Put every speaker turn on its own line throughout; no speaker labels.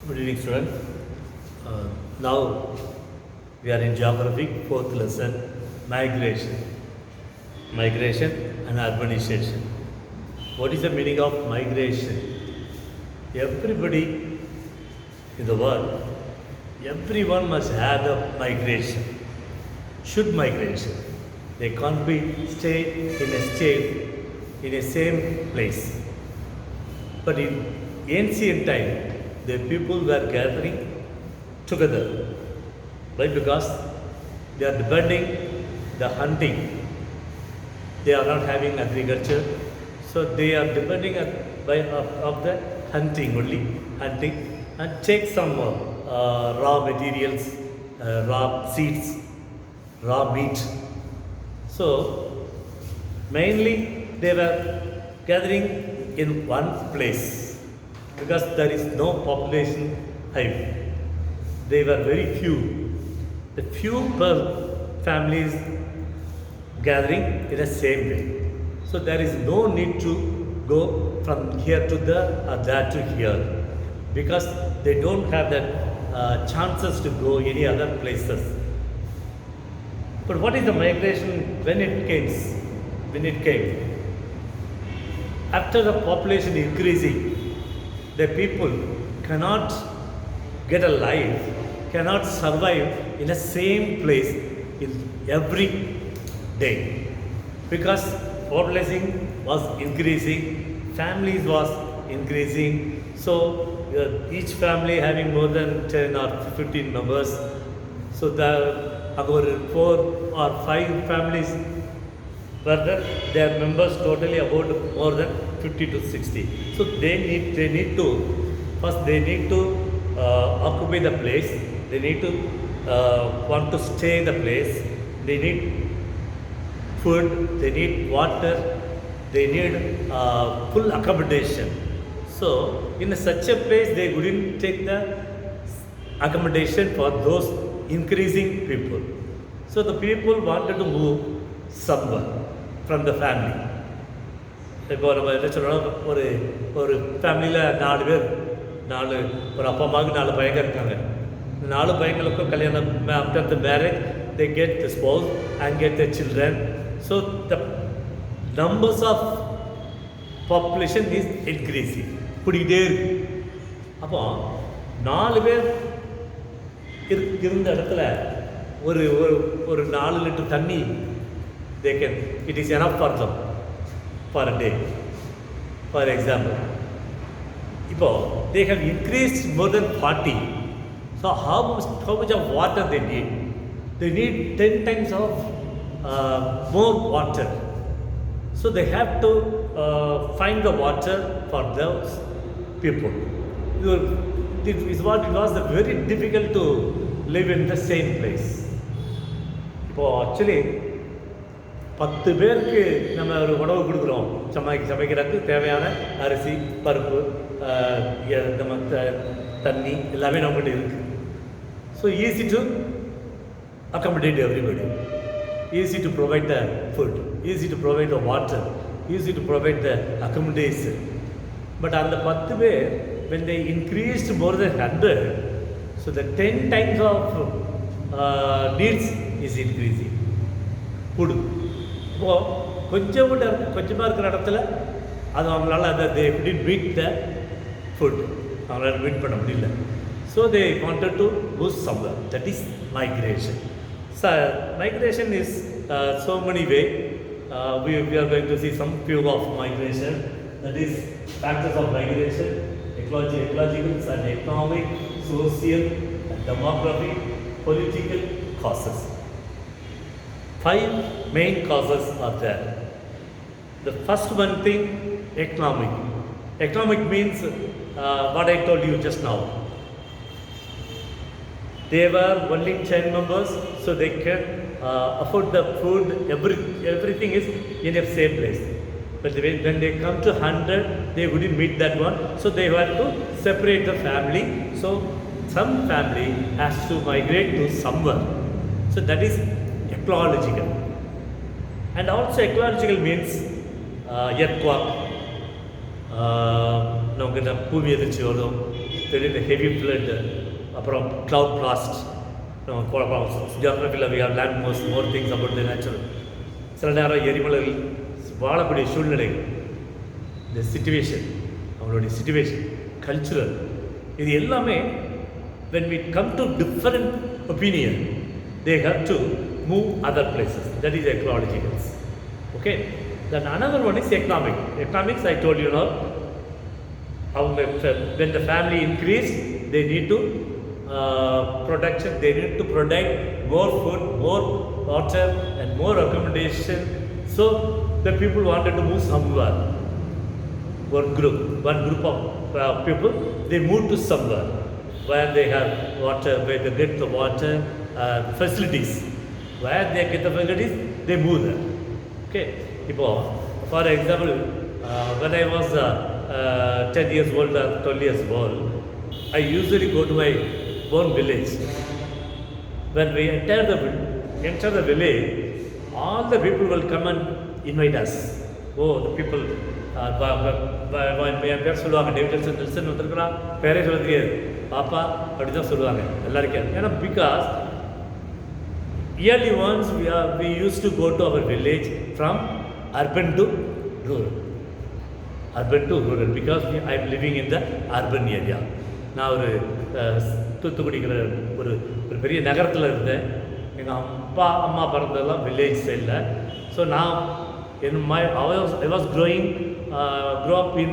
Good evening, students. Now we are in geography, fourth lesson, migration. Migration and urbanization. What is the meaning of migration? Everybody in the world, everyone must have the migration. Should migration. They can't be stay in a state in a same place. But in ancient time, the people were gathering together. Why? Because they are depending the hunting. They are not having agriculture, so they are depending of the hunting only, hunting and take some raw materials, raw seeds, raw meat. So mainly they were gathering in one place because there is no population high. They were very few. The few per families gathering in the same way. So there is no need to go from here to there or there to here because they don't have that chances to go any other places. But what is the migration when it came? When it came, after the population increasing, the people cannot get a life, cannot survive in the same place in every day because population was increasing, families was increasing. So each family having more than 10 or 15 members. So the about 4 or 5 families were there, their members totally about more than 50 to 60. So they need to first they need to occupy the place. They need to want to stay in the place. They need food. They need water. They need full accommodation. So in such a place, they wouldn't take the accommodation for those increasing people. So the people wanted to move somewhere from the family. இப்போ நம்ம என்ன சொல்கிறோம், ஒரு ஒரு ஃபேமிலியில் 4 பேர், ஒரு அப்பா அம்மாவுக்கு 4 பையங்க இருக்காங்க. இந்த 4 பையங்களுக்கும் கல்யாணம், after the marriage they get the spouse and get the children. So the numbers of population is increasing. கூடிக்கிட்டே இருக்கு. அப்போ 4 பேர் இருந்த இடத்துல ஒரு ஒரு 4 லிட்டர் தண்ணி they can, it is enough for them for a day, for example. இப்போ they have increased more than 40. So how much of water they need? They need 10 times of more water. So they have to find the water for those people. It was very difficult to live in the same place. இப்போ actually 10 பேருக்கு நம்ம ஒரு உணவு கொடுக்குறோம். சமைக்கிறதுக்கு தேவையான அரிசி, பருப்பு, நம்ம தண்ணி எல்லாமே நம்மகிட்ட இருக்குது. So easy to accommodate everybody, easy to provide the food, easy to provide the water, easy to provide the accommodation. But on the 10 பேர், when they increased more than 100, so the 10 times of needs is increasing. Food. இப்போது கொஞ்சமாக இருக்கிற இடத்துல அது அவங்களால அதை எப்படி meet the food அவங்களால மீட் பண்ண முடியல. So they wanted to move somewhere. That is migration. So migration is so many way. We are going to see some few of migration. That is factors of migration, ecological and economic, social and demographic, political causes. 5 main causes are there. The first one thing, economic. Economic means what I told you just now. They were only 10 members, so they can afford the food, everything is in the same place. But when they come to 100, they wouldn't meet that one, so they had to separate the family. So some family has to migrate to somewhere. So that is ecological. And also ecological means earthquake, நமக்கு இந்த பூமி எதிர்ச்சி வரும், there is a heavy flood, அப்புறம் cloud blast. Geography we have learned more things about the natural. சில நேரம் எரிமலைகள் வாழக்கூடிய சூழ்நிலை, இந்த சிச்சுவேஷன், அவங்களுடைய சிச்சுவேஷன், கல்ச்சுரல், இது எல்லாமே when we come to different opinion, they have to move other places. That is ecological. Okay. Then another one is economic. Economics, I told you now, when the family increase, they need to production, they need to provide more food, more water and more accommodation. So the people wanted to move somewhere. One group of people, they move to somewhere where they have water, where they get the water facilities. Where they get the facilities, they move there. Okay. For example, when I was 10 years old or 12 years old, I usually go to my own village. When we enter the village, all the people will come and invite us. Oh, the people, என் பேர் சொல்லுவாங்க, David Nelson வந்துருக்குறான், பேரே சொல்ல தெரியாது, பாப்பா அப்படி தான் சொல்லுவாங்க எல்லாருக்கும். ஏன்னா because yearly once we used to go to our village from urban to rural. Because I am living in the urban area. நான் ஒரு தூத்துக்குடிக்கிற ஒரு பெரிய நகரத்தில் இருந்தேன். எங்கள் அப்பா அம்மா பிறந்ததெல்லாம் வில்லேஜ் சைடில். ஸோ நான் I was grew up in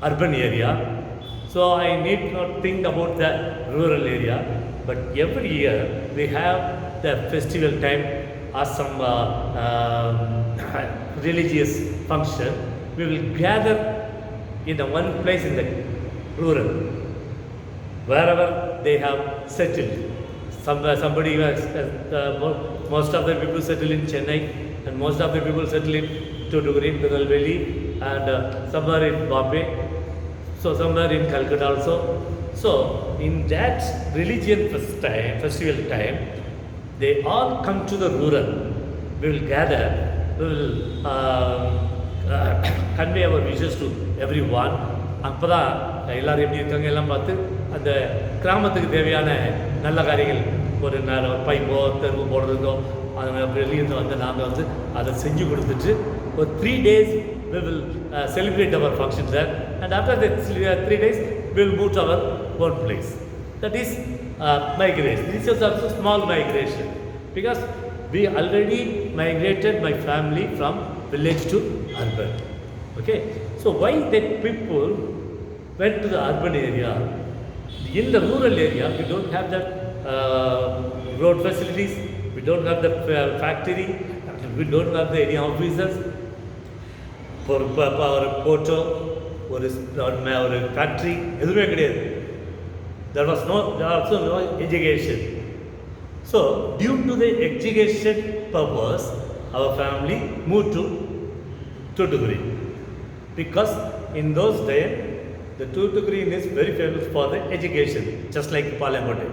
urban area. So I need not think about the rural area. But every year we have the festival time or some religious function. We will gather in the one place in the rural, wherever they have settled. Somebody has, most of the people settle in Chennai, and most of the people settle in Tuticorin, Tirunelveli, and somewhere in Bombay, so somewhere in Calcutta also. So in that religion festival time, they all come to the rural. We will gather, we will convey our wishes to everyone. அப்போ தான் எல்லோரும் எப்படி இருக்காங்க எல்லாம் பார்த்து அந்த கிராமத்துக்கு தேவையான நல்ல காரியங்கள், ஒரு பைப்போ தெருவு போடுறதுக்கோ, அதை வெளியிருந்து வந்து நாங்கள் வந்து அதை செஞ்சு கொடுத்துட்டு ஒரு 3 days we will celebrate our function there, and after that 3 days we will move to our own place. That is migration. This is also small migration, because we already migrated my family from village to urban. Okay, so why that people went to the urban area? In the rural area, we don't have that road facilities, we don't have the factory, we don't have the any offices. For ஒரு photo, ஒரு factory எதுவுமே கிடையாது. There was also no education. So due to the education purpose, our family moved to Tuticorin, because in those days the Tuticorin is very famous for the education, just like Palankote.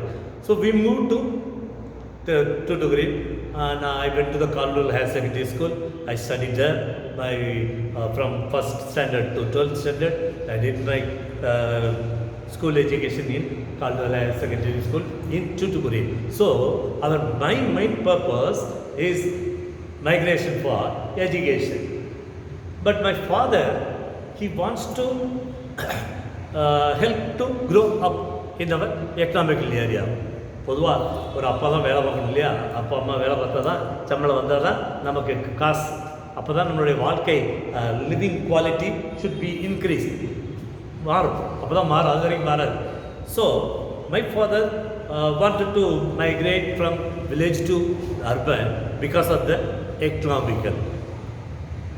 So we moved to Tuticorin, and I went to the Caldwell Higher Secondary School. I studied there from 1st standard to 12th standard. I did my school education in Caldwell Higher Secondary School in Tuticorin. So our main purpose is migration for education. But my father, he wants to help to grow up in our economical area. பொதுவாக ஒரு அப்பா தான் வேலை பார்க்கணும் இல்லையா? அப்பா அம்மா வேலை பார்த்தா தான் சம்பளம் வந்தால் தான் நமக்கு காசு, அப்போ தான் நம்மளுடைய வாழ்க்கை living quality should be increase, மாறும், அப்போ தான் மாறும், அது வரைக்கும் மாறாது. So my father wanted to migrate from village to urban because of the economical.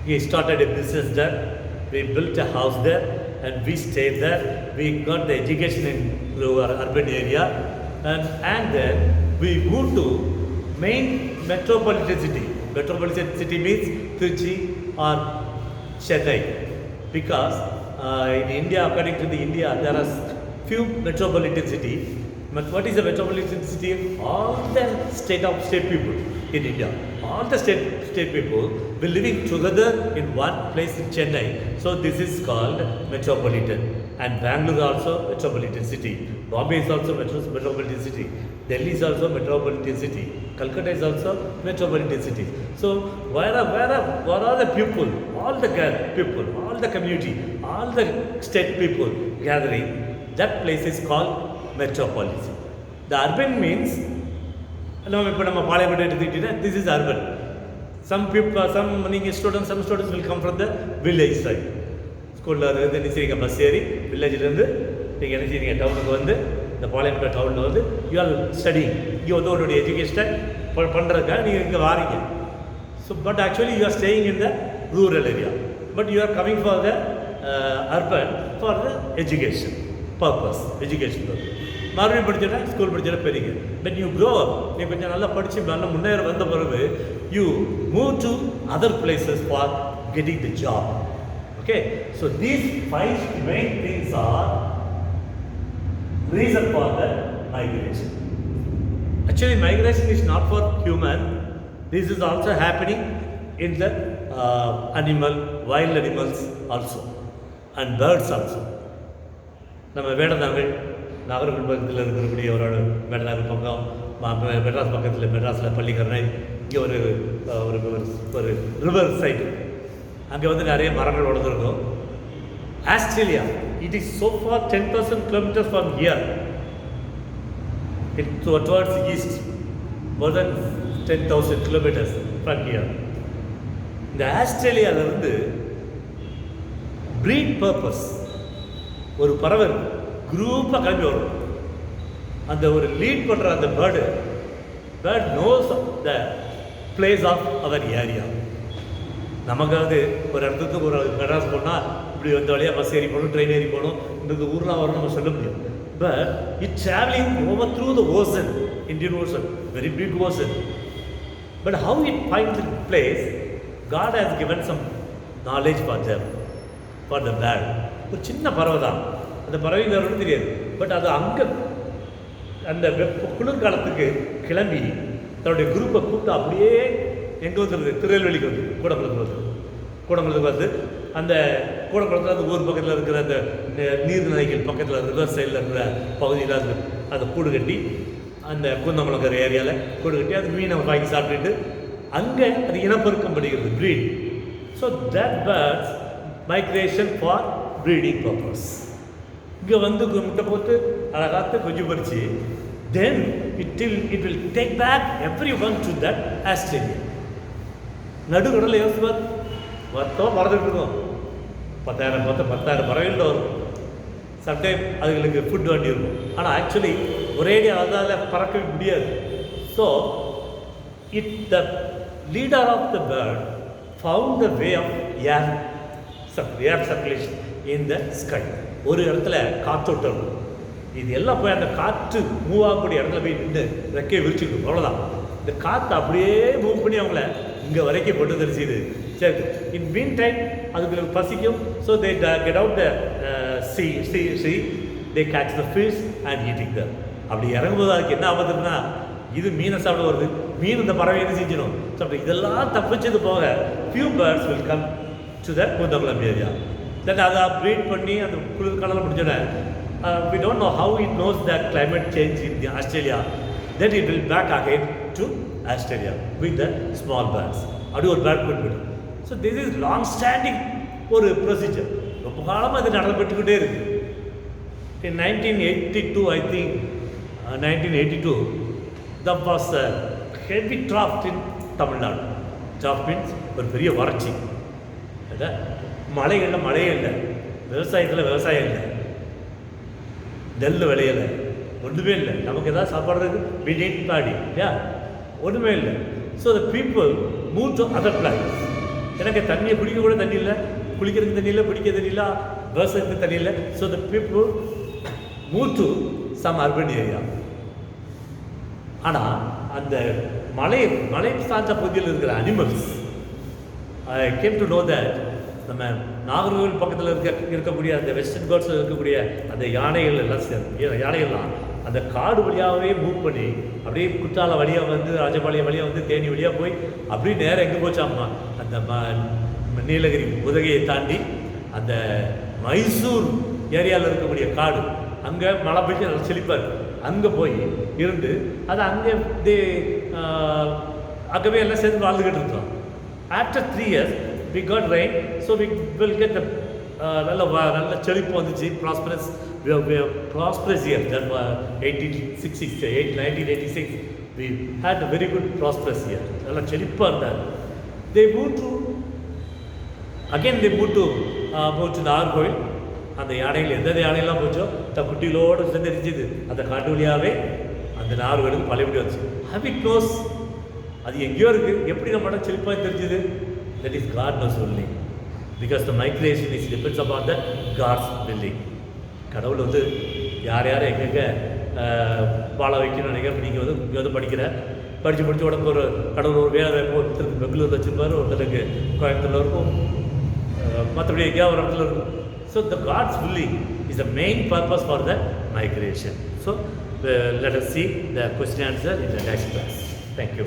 He started a business there, we built a house there, and we stayed there. We got the education in our urban area, and then we moved to main metropolitan city. Metropolitan city means Trichy or Chennai, because in India, according to the India, there are few metropolitan city. But what is a metropolitan city? All the state people in India, all the state people will living together in one place in Chennai. So this is called metropolitan. And Bangalore also metropolitan city. Bombay is also metropolitan city. Delhi is also metropolitan city. Calcutta is also metropolitan city. So where are the people, all the people, all the community, all the state people gathering? That place is called metropolis. The urban means, this is urban. Some people, some students will come from the village side. School bus ஏறி வில்லேஜிலேருந்து நீங்கள் என்ன செய்றீங்க, டவுனுக்கு வந்து இந்த பாளையம்பேட்டை டவுனில் வந்து you are studying, இங்கே வந்து உங்களுடைய எஜுகேஷனை பண்ணுறதுக்காக நீங்கள் இங்கே வாரீங்க. So but actually you are staying in the rural area, but you are coming for the urban for the education purpose. Education purpose மறுபடியும் படிச்சோன்னா ஸ்கூல் படிச்சோன்னா பெரியங்க. பட் யூ க்ரோ அப், நீ கொஞ்சம் நல்லா படித்து நல்லா முன்னேற வந்த பிறகு you move to other places for getting the job. Okay, so these 5 main things are reason for the migration. Actually, migration is not for human. This is also happening in the animal, wild animals also, and birds also. நம்ம வேடந்தாங்கல் நாகர்கோவில் பக்கத்தில் இருக்கக்கூடிய ஒரு வேடந்தாங்கல் பக்கம், மெட்ராஸ் பக்கத்தில் மெட்ராஸில் பள்ளிக்கரணை, இங்கே ஒரு river side, அங்கே வந்து நிறைய மரங்கள் வளர்ந்துருக்கும். Australia, it is so far 10,000 kilometers from here. It towards east, more than 10,000 kilometers from here. இந்த ஆஸ்திரேலியாவிலிருந்து ப்ரீட் பர்பஸ் ஒரு பறவை குரூப்பாக கிளம்பி வரும். அந்த ஒரு லீட் பண்ணுற அந்த bird knows the place of our area. நமக்காவது ஒரு இடத்துக்கு ஒரு மெட்ராஸ் போனால் இப்படி வந்த வழியாக பஸ் ஏறி போகணும், ட்ரெயின் ஏறி போகணும், இந்த ஊர்லாம் வரும் நம்ம சொல்ல முடியும். But it travelling over through the ocean, Indian ocean, very big ocean. But how it find the place, God has given some knowledge for them, for the bird. ஒரு சின்ன பறவை தான், அந்த பறவை வேறு தெரியாது. பட் அது அங்கே அந்த குளிர்காலத்துக்கு கிளம்பி தன்னுடைய குரூப்பை கூப்பிட்டு அப்படியே எங்கே வந்துடுது, திருநெல்வேலிக்கு வந்து கூடங்குளத்துக்கு வந்து அந்த கூடங்குளத்தில் அந்த ஊர் பக்கத்தில் இருக்கிற அந்த நீர்நிலைகள் பக்கத்தில் ரிவர் சைடில் இருக்கிற பகுதியில் அந்த கூடு கட்டி, அந்த குந்தமலங்கிற ஏரியாவில் கூடு கட்டி அது மீனை வாங்கி சாப்பிட்டுட்டு அங்கே அது இனப்பெருக்கம் படுகிறது, breed. So that birds migration for breeding purpose. இங்கே வந்து முட்டை போட்டு அழகாத்து கொஞ்சம் பறித்து then it will take back every one to that Australia. நடுக்கடலில் யோசிச்சு மொத்தமாக பறந்துட்டு இருக்கோம். 10,000 பறவைகள் வரும். சம்டைம் அதுங்களுக்கு ஃபுட் வண்டி இருக்கும். ஆனால் ஆக்சுவலி ஒரேடி அதால் பறக்க முடியாது. So the leader of the bird found the way of air circulation in the sky. ஒரு இடத்துல காற்றோட்டம், இது எல்லாம் போய் அந்த காற்று மூவ் ஆகக்கூடிய இடத்துல போய் நின்று ரெக்கையை விரிச்சுக்கணும். அவ்வளோதான். இந்த காற்று அப்படியே மூவ் பண்ணி அவங்கள இங்கே வரைக்கும் கொண்டு தெரிச்சுது. சரி, இன் மீன் டைம் அதுக்கு பசிக்கும். So they get out the sea they catch the fish and eating them. அப்படி இறங்கும்போது அதுக்கு என்ன ஆகுதுன்னா, இது மீனை சாப்பிட வருது, மீன் இந்த பறவை என்ன செஞ்சிடும். ஸோ அப்படி இதெல்லாம் தப்பிச்சது போக few birds will come to the Kunthakulam area. Then அதை ப்ரீட் பண்ணி அந்த குளிர்காலம் முடிஞ்சோட we don't know how it knows that climate change in the Australia. Then it will back again to Australia with the small birds. அது ஒரு bird போய்விடும். So this is long standing ஒரு procedure. ரொம்ப காலமாக அது நடந்துகிட்டே இருக்குது. In 1982, I think 1982, there was a heavy drought in Tamil Nadu. Drought means ஒரு பெரிய வறட்சி. மழையே இல்லை, விவசாயத்தில் விவசாயம் இல்லை, நெல் விளையலை, ஒன்றுமே இல்லை. நமக்கு எதாவது சாப்பிட்றதுக்கு பிடிட் பாடி இல்லையா, ஒன்றுமே இல்லை. So the people move to other plans. எனக்கு தண்ணியை குடிக்க கூட தண்ணி இல்லை, குளிக்கிறதுக்கு தண்ணி இல்லை, பிடிக்க தண்ணி இல்லை, விவசாயத்துக்கு தண்ணி இல்லை. So the people move to some urban area. ஆனால் அந்த மலை சார்ந்த பகுதியில் இருக்கிற animals, I came to know that நம்ம நாகர்கோவில் பக்கத்தில் இருக்கக்கூடிய அந்த வெஸ்டர்ன் காட்ஸில் இருக்கக்கூடிய அந்த யானைகள் யானைகள்லாம் அந்த காடு வழியாகவே மூவ் பண்ணி அப்படியே குற்றால வழியாக வந்து ராஜபாளையம் வழியாக வந்து தேனி வழியாக போய் அப்படியே நேரம் எங்கே போச்சாம்மா, அந்த நீலகிரி உதகையை தாண்டி அந்த மைசூர் ஏரியாவில் இருக்கக்கூடிய காடு, அங்கே மழை பெய்ஞ்சு நல்லா செழிப்பாக இருக்குது, அங்கே போய் இருந்து அது அங்கே அங்கேவே எல்லாம் சேர்ந்து வாழ்ந்துக்கிட்டு இருந்தோம். After 3 years we got rain, so we will get the நல்ல செழிப்பு வந்துச்சு, prosperous year. That was 1986 we had a very good prosperous year. நல்ல செழிப்பாக இருந்தார். They moved to Nagercoil. அந்த யானைகள் எந்த யானையெல்லாம் போச்சோ குட்டிகளோடு தெரிஞ்சுது, அந்த காட்டு வழியாகவே அந்த நாகர்கோவிலுக்கு பழையபடி வந்துச்சு. ஹேவ் இட் க்ளோஸ், அது எங்கேயோ இருக்குது, எப்படி நம்ம இடம் செழிப்பாக தெரிஞ்சுது? That is God knows only, because the migration is depends upon the God's willing. கடவுள் வந்து யார் எங்கெங்கே வாழ வைக்கணும்னு நினைக்கிறேன். நீங்கள் இங்கே படிக்கிற படித்து உடம்பு ஒரு கடவுள் ஒரு வேலை ஒருத்தருக்கு பெங்களூரில் வச்சுருப்பார், ஒருத்தருக்கு கோயம்புத்தூரில் இருக்கும், மற்றபடி எங்கேயாவது ஒரு இடத்துல இருக்கும். So the gods willing is the main purpose for the migration. So let us see the question answer in the next class. Thank you.